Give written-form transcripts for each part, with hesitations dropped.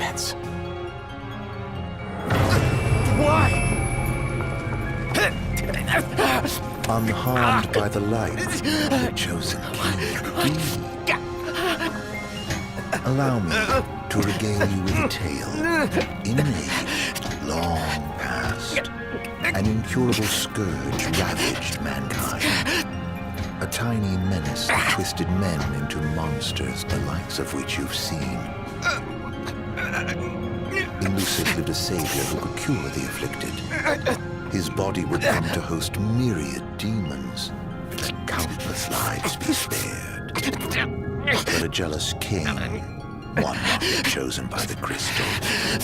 torments. Why? Unharmed by the light of the chosen king. Allow me to regale you with a tale. In an age long past, an incurable scourge ravaged mankind. A tiny menace that twisted men into monsters, the likes of which you've seen. In Lucis lived a savior who could cure the afflicted. His body would come to host myriad demons. Let countless lives be spared. But a jealous king, one not yet chosen by the crystal,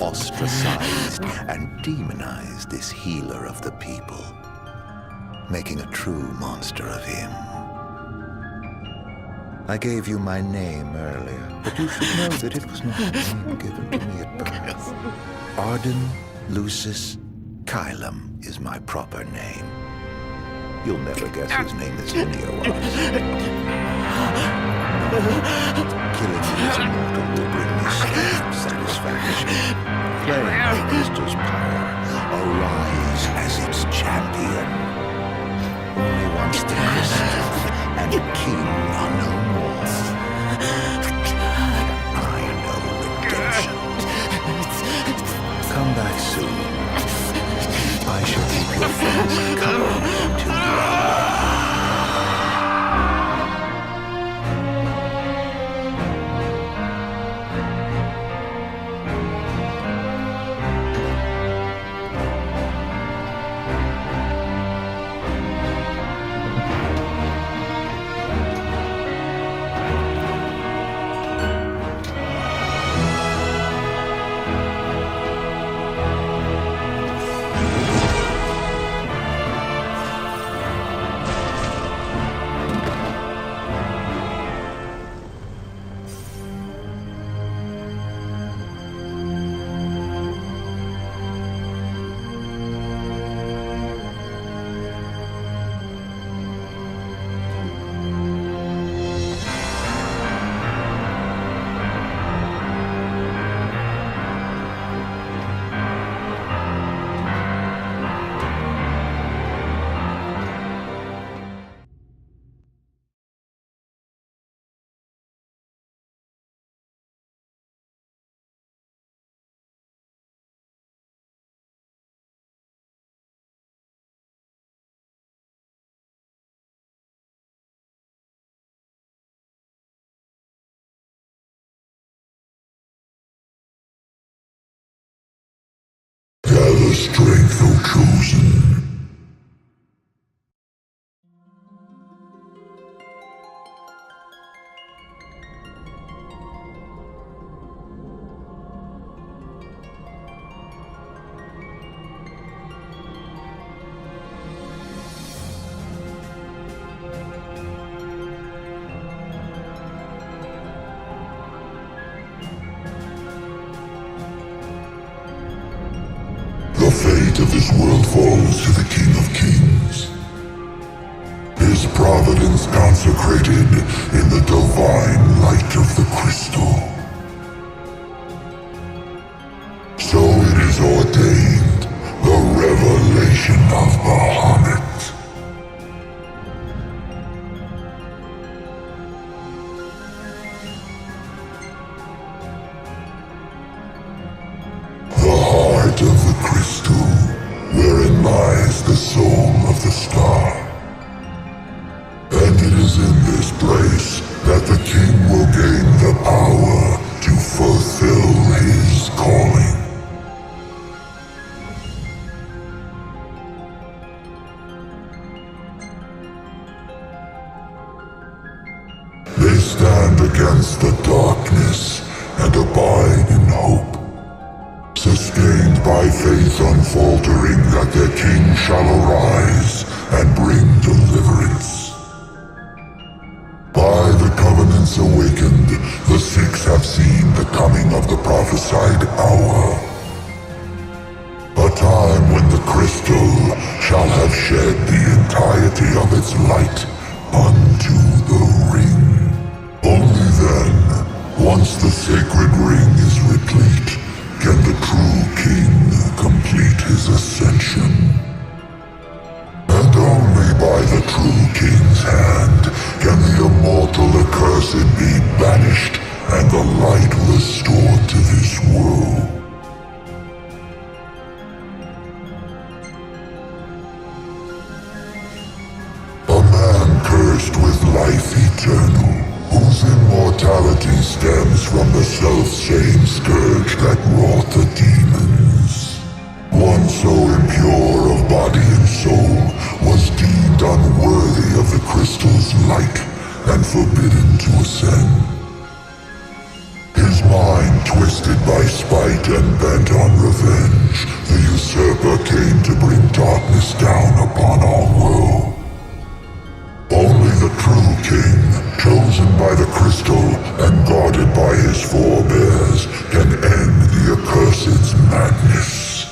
ostracized and demonized this healer of the people, making a true monster of him. I gave you my name earlier, but you should know that it was not a name given to me at birth. Arden Lucis Kylum is my proper name. You'll never guess whose name this Linnea was. Killing you as a mortal will bring me some satisfaction. Playing my crystal's power, arise as its champion. Only once the crystal and the king are no more, I know redemption. Come back soon. I shall keep your friends company till you are. Gather strength, O chosen. The fate of this world falls to the King of Kings. His providence consecrated in the divine light of the crystal. So it is ordained, the revelation of Bahamut. Of the crystal, wherein lies the soul of the star. And it is in this place that the king will gain the power to fulfill his calling. They stand against the darkness and abide in hope. Sustained by faith unfaltering that their king shall arise and bring deliverance. By the covenants awakened, the six have seen the coming of the prophesied hour. A time when the crystal shall have shed the entirety of its light unto the ring. Only then, once the sacred ring is replete, urge that wrought the demons. One so impure of body and soul was deemed unworthy of the crystal's light and forbidden to ascend. His mind twisted by spite and bent on revenge, the usurper came to bring darkness down upon our world. Only the true king, chosen by the crystal and guarded by his forebears, can end the accursed's madness.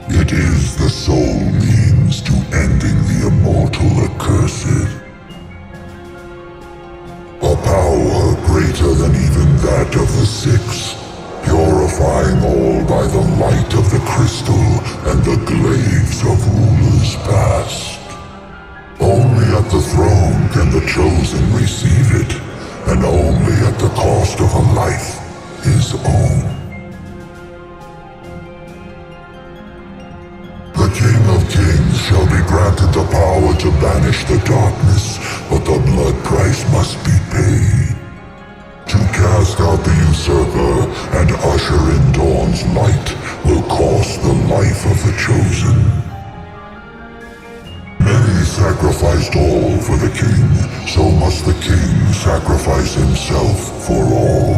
It is the sole means to ending the immortal accursed. A power greater than even that of the Six, purifying all by the light of the crystal and the glaives of rulers past. Only at the throne can the chosen receive it, and only at the cost of a life his own. The King of Kings shall be granted the power to banish the darkness, but the blood price must be paid. To cast out the usurper and usher in dawn's light will cost the life of the chosen. Many sacrificed all for the king, so must the king sacrifice himself for all.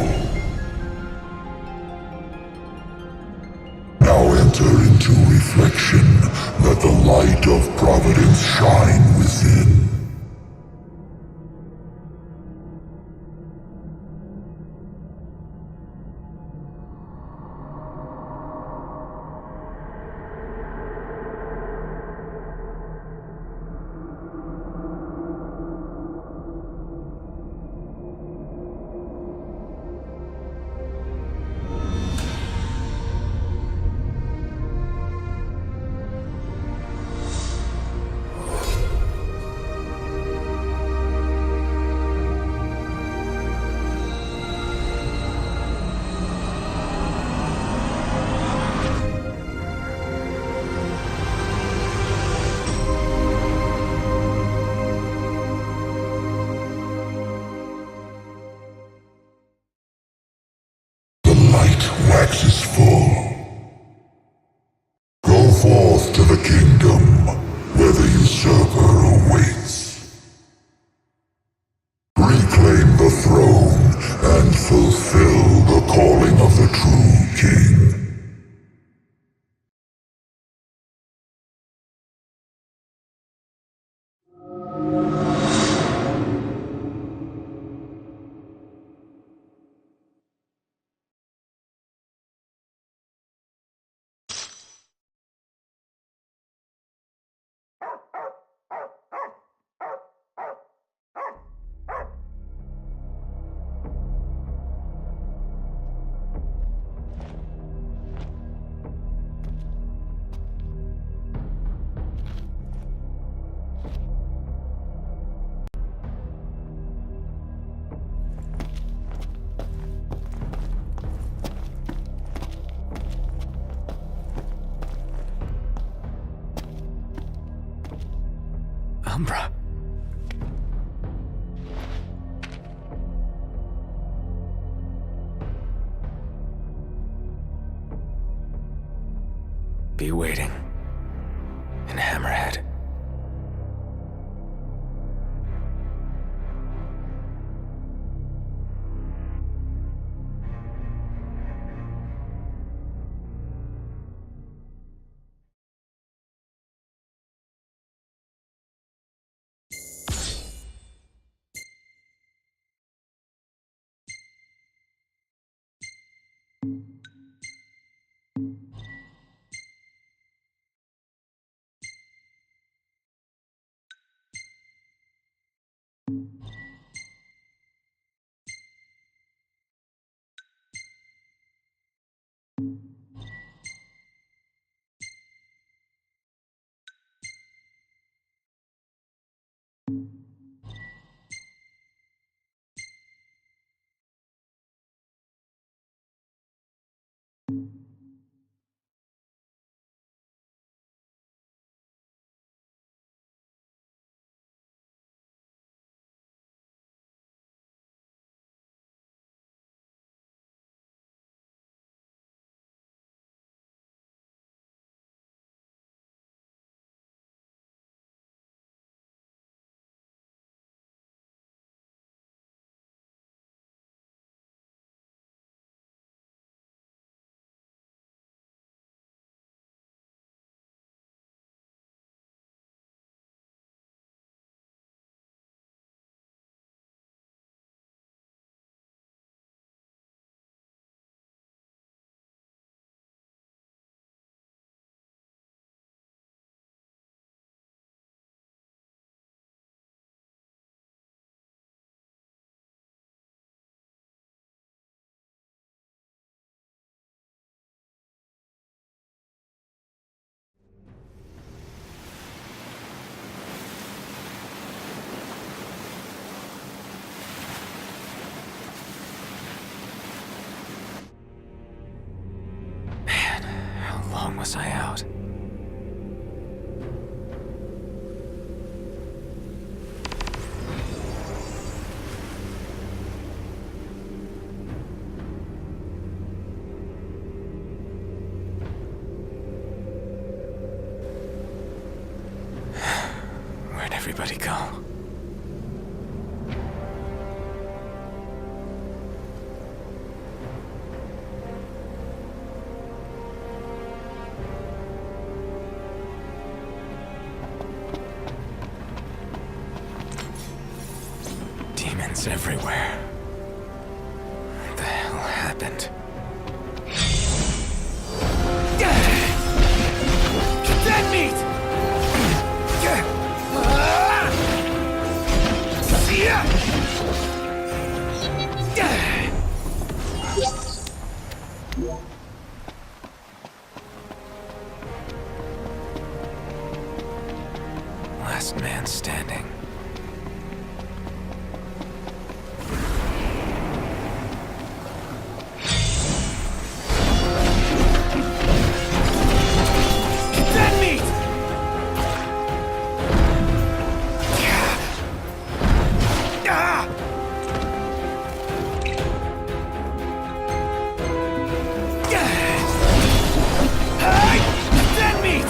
Now enter into reflection, let the light of providence shine within. Waxes full. Go forth to the kingdom, where the usurper awaits. Reclaim the throne, and fulfill the calling of the true king. Umbra. Be waiting in Hammerhead. was I out? Where'd everybody go? Demons everywhere. What the hell happened? Dead meat! Last man standing. Dead meat! Dead meat!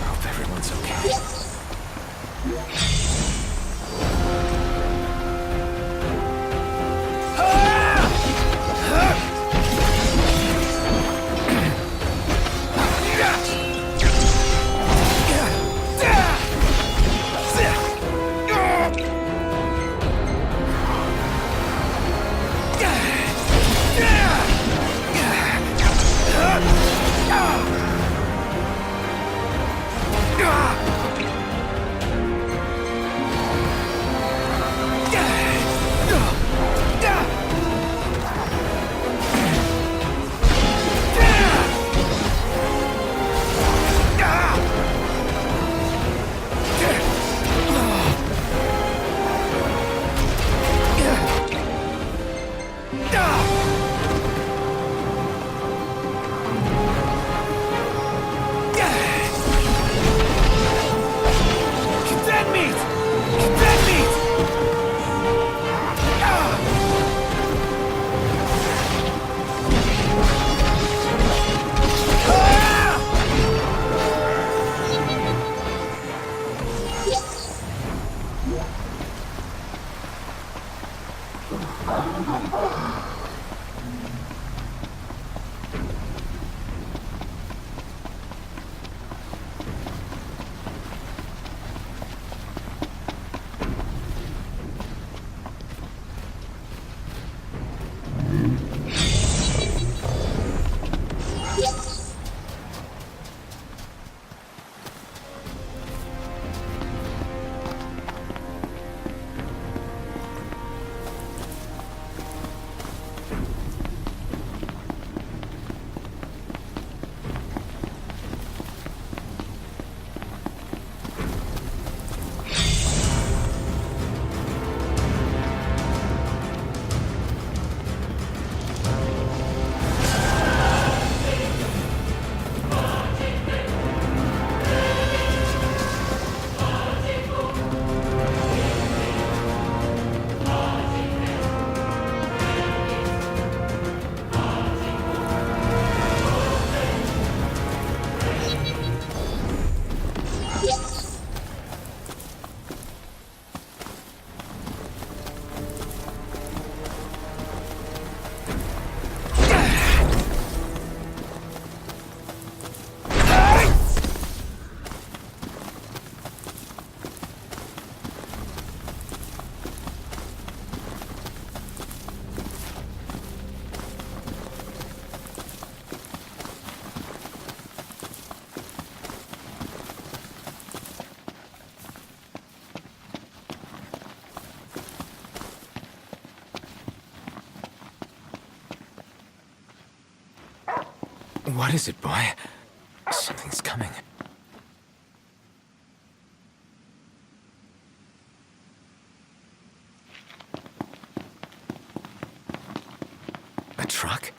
Hope everyone's okay. Dead meat! Dead meat! What is it, boy? Something's coming. A truck?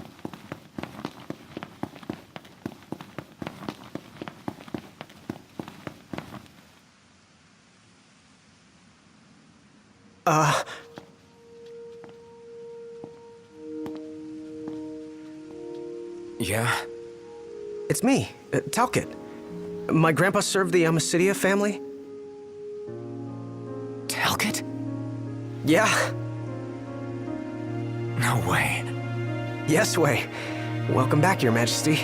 Yeah? It's me, Talcott. My grandpa served the Amicidia family. Talcott? Yeah. No way. Yes, way. Welcome back, Your Majesty.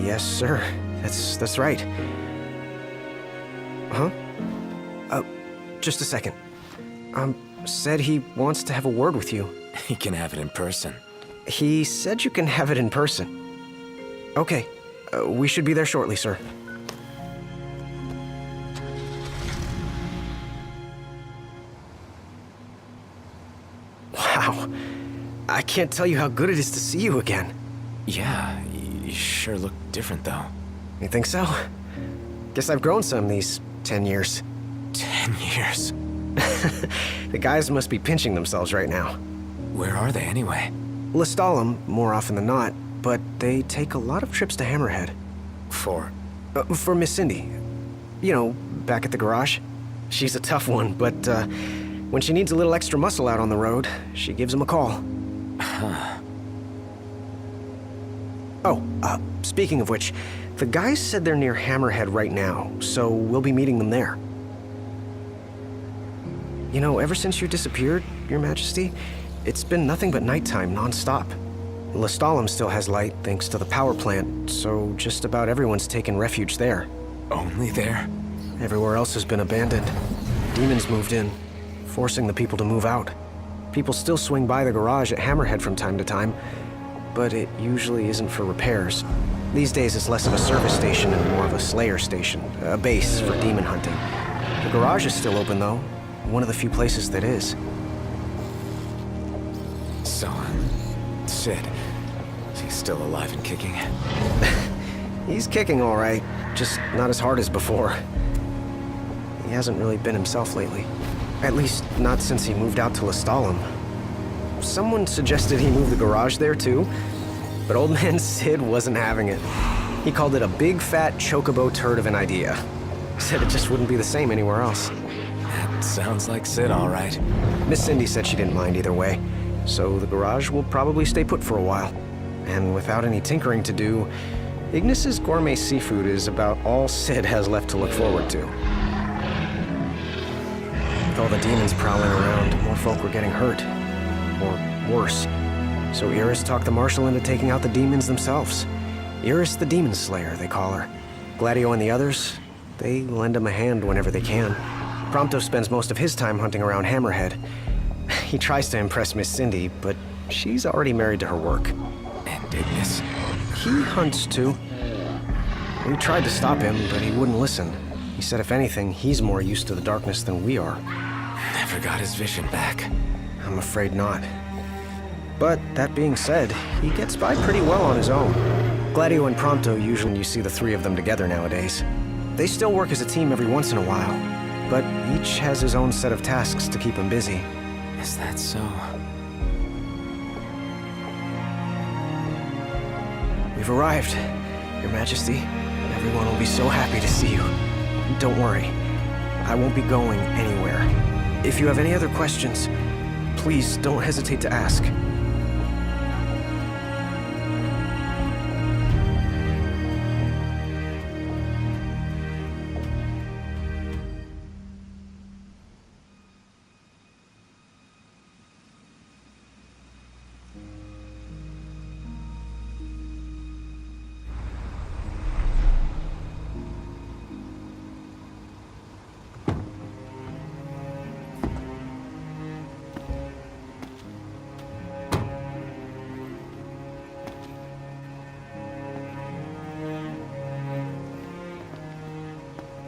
Yes, sir. That's right. Huh? Just a second. Said he wants to have a word with you. He can have it in person. He said you can have it in person. Okay. We should be there shortly, sir. Wow. I can't tell you how good it is to see you again. Yeah, you sure look different, though. You think so? Guess I've grown some these 10 years. 10 years. The guys must be pinching themselves right now. Where are they, anyway? Lestalem, more often than not, but they take a lot of trips to Hammerhead. For Miss Cindy. You know, back at the garage. She's a tough one, but when she needs a little extra muscle out on the road, she gives him a call. Huh. Oh, speaking of which, the guys said they're near Hammerhead right now, so we'll be meeting them there. You know, ever since you disappeared, Your Majesty, it's been nothing but nighttime non-stop. Lestalem still has light thanks to the power plant, so just about everyone's taken refuge there. Only there? Everywhere else has been abandoned. Demons moved in, forcing the people to move out. People still swing by the garage at Hammerhead from time to time, but it usually isn't for repairs. These days it's less of a service station and more of a slayer station, a base for demon hunting. The garage is still open though, one of the few places that is. So, Sid, is he still alive and kicking? He's kicking all right, just not as hard as before. He hasn't really been himself lately. At least, not since he moved out to Lestalem. Someone suggested he move the garage there too, but old man Sid wasn't having it. He called it a big fat chocobo turd of an idea. Said it just wouldn't be the same anywhere else. That sounds like Sid, all right. Miss Cindy said she didn't mind either way, so the garage will probably stay put for a while. And without any tinkering to do, Ignis's gourmet seafood is about all Sid has left to look forward to. With all the demons prowling around, more folk were getting hurt. Or worse. So Iris talked the Marshal into taking out the demons themselves. Iris the Demon Slayer, they call her. Gladio and the others, they lend him a hand whenever they can. Prompto spends most of his time hunting around Hammerhead. He tries to impress Miss Cindy, but she's already married to her work. And Ignis? He hunts too. We tried to stop him, but he wouldn't listen. He said if anything, he's more used to the darkness than we are. Never got his vision back. I'm afraid not. But that being said, he gets by pretty well on his own. Gladio and Prompto usually you see the three of them together nowadays. They still work as a team every once in a while, but each has his own set of tasks to keep him busy. Is that so? We've arrived, Your Majesty. Everyone will be so happy to see you. Don't worry, I won't be going anywhere. If you have any other questions, please don't hesitate to ask.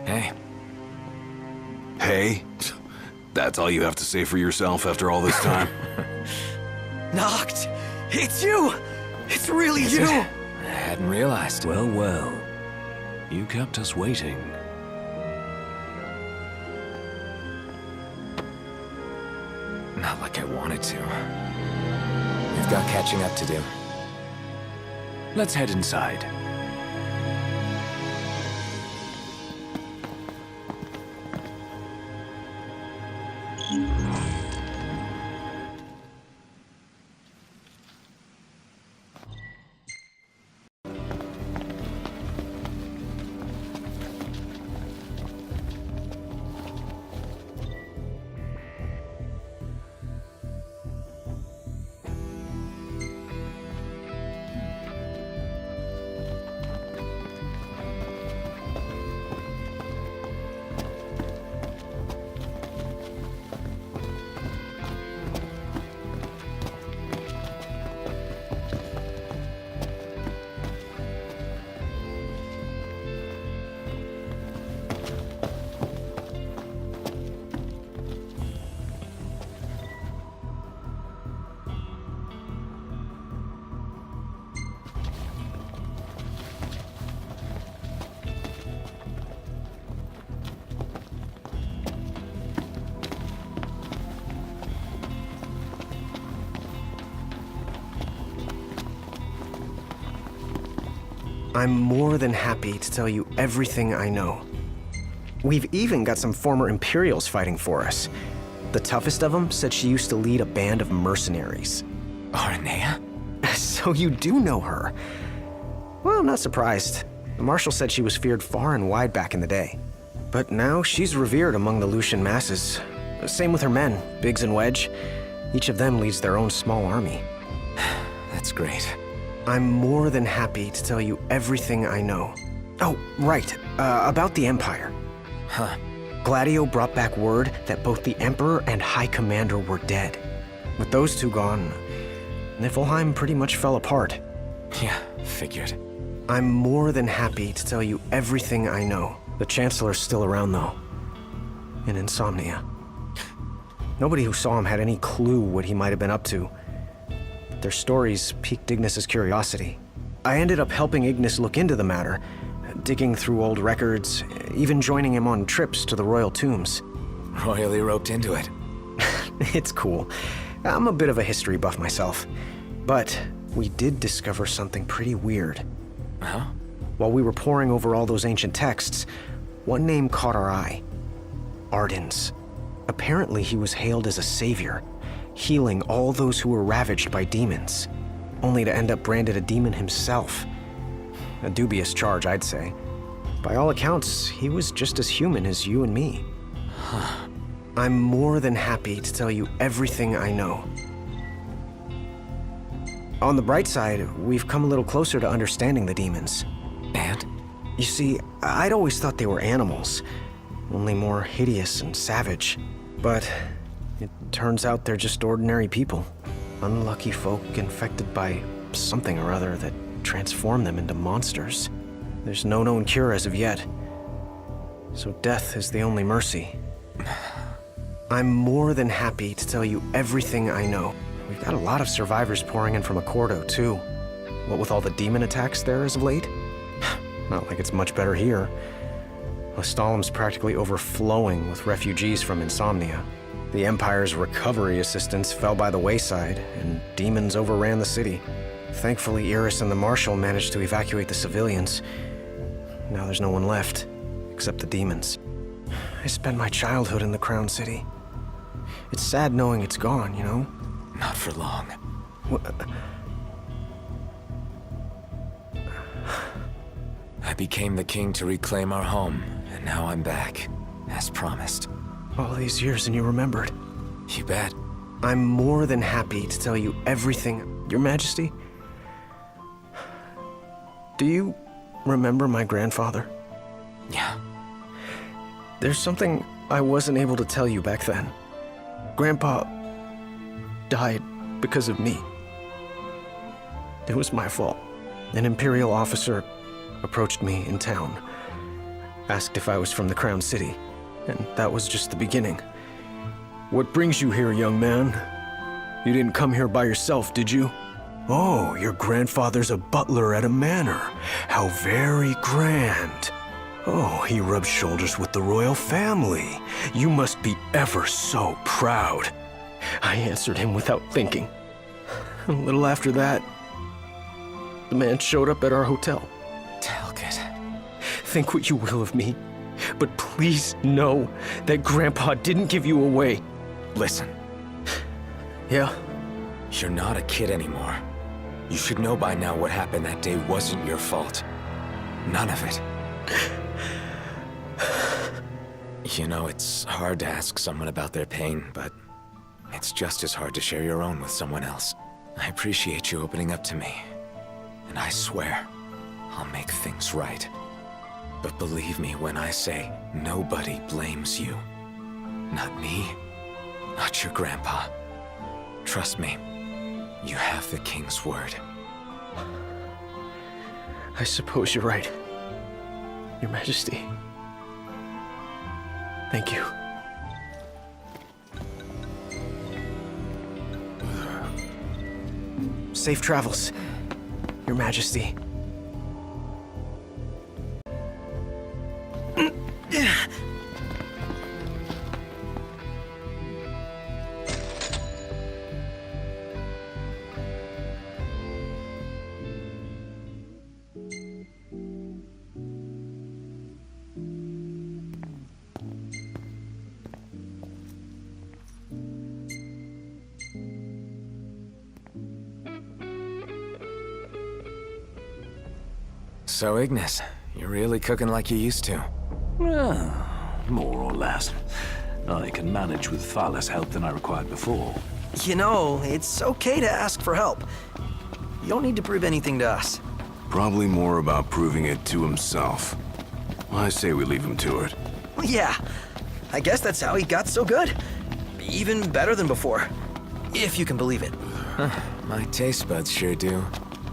Hey, Hey? That's all you have to say for yourself after all this time? Noct! It's you! It's really Is you! it? I hadn't realized. Well, well. You kept us waiting. Not like I wanted to. We've got catching up to do. Let's head inside. I'm more than happy to tell you everything I know. We've even got some former Imperials fighting for us. The toughest of them said she used to lead a band of mercenaries. Aranea? So you do know her. Well, I'm not surprised. The Marshal said she was feared far and wide back in the day. But now she's revered among the Lucian masses. Same with her men, Biggs and Wedge. Each of them leads their own small army. That's great. I'm more than happy to tell you everything I know. Oh, right, about the Empire. Huh. Gladio brought back word that both the Emperor and High Commander were dead. With those two gone, Niflheim pretty much fell apart. Yeah, figured. I'm more than happy to tell you everything I know. The Chancellor's still around, though. In Insomnia. Nobody who saw him had any clue what he might have been up to. But their stories piqued Ignis's curiosity. I ended up helping Ignis look into the matter, digging through old records, even joining him on trips to the royal tombs. Royally roped into it. It's cool. I'm a bit of a history buff myself. But we did discover something pretty weird. Huh? While we were poring over all those ancient texts, one name caught our eye. Ardens. Apparently he was hailed as a savior, healing all those who were ravaged by demons, only to end up branded a demon himself. A dubious charge, I'd say. By all accounts, he was just as human as you and me. I'm more than happy to tell you everything I know. On the bright side, we've come a little closer to understanding the demons. And? You see, I'd always thought they were animals, only more hideous and savage. But it turns out they're just ordinary people. Unlucky folk infected by something or other that transformed them into monsters. There's no known cure as of yet. So death is the only mercy. I'm more than happy to tell you everything I know. We've got a lot of survivors pouring in from Accordo, too. What with all the demon attacks there as of late? Not like it's much better here. Lestalem's practically overflowing with refugees from Insomnia. The Empire's recovery assistance fell by the wayside, and demons overran the city. Thankfully, Iris and the Marshal managed to evacuate the civilians. Now there's no one left, except the demons. I spent my childhood in the Crown City. It's sad knowing it's gone, you know? Not for long. I became the king to reclaim our home, and now I'm back, as promised. All these years and you remembered. You bet. I'm more than happy to tell you everything. Your Majesty? Do you remember my grandfather? Yeah. There's something I wasn't able to tell you back then. Grandpa died because of me. It was my fault. An Imperial officer approached me in town, asked if I was from the Crown City, and that was just the beginning. What brings you here, young man? You didn't come here by yourself, did you? Oh, your grandfather's a butler at a manor. How very grand. Oh, he rubs shoulders with the royal family. You must be ever so proud. I answered him without thinking. A little after that, the man showed up at our hotel. Talcott. Think what you will of me, but please know that Grandpa didn't give you away. Listen, Yeah? you're not a kid anymore. You should know by now what happened that day wasn't your fault. None of it. You know, it's hard to ask someone about their pain, but it's just as hard to share your own with someone else. I appreciate you opening up to me, and I swear I'll make things right. But believe me when I say nobody blames you. Not me, not your grandpa. Trust me, you have the king's word. I suppose you're right, Your Majesty. Thank you. Safe travels, Your Majesty. So, Ignis, you're really cooking like you used to. More or less. I can manage with far less help than I required before. You know, it's okay to ask for help. You don't need to prove anything to us. Probably more about proving it to himself. I say we leave him to it. Well, yeah, I guess that's how he got so good. Even better than before. If you can believe it. My taste buds sure do.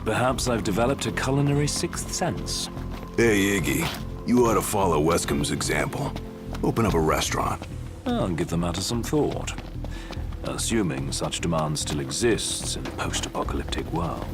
Perhaps I've developed a culinary sixth sense. Hey, Iggy. You ought to follow Westcomb's example. Open up a restaurant. I'll give the matter some thought. Assuming such demand still exists in a post-apocalyptic world.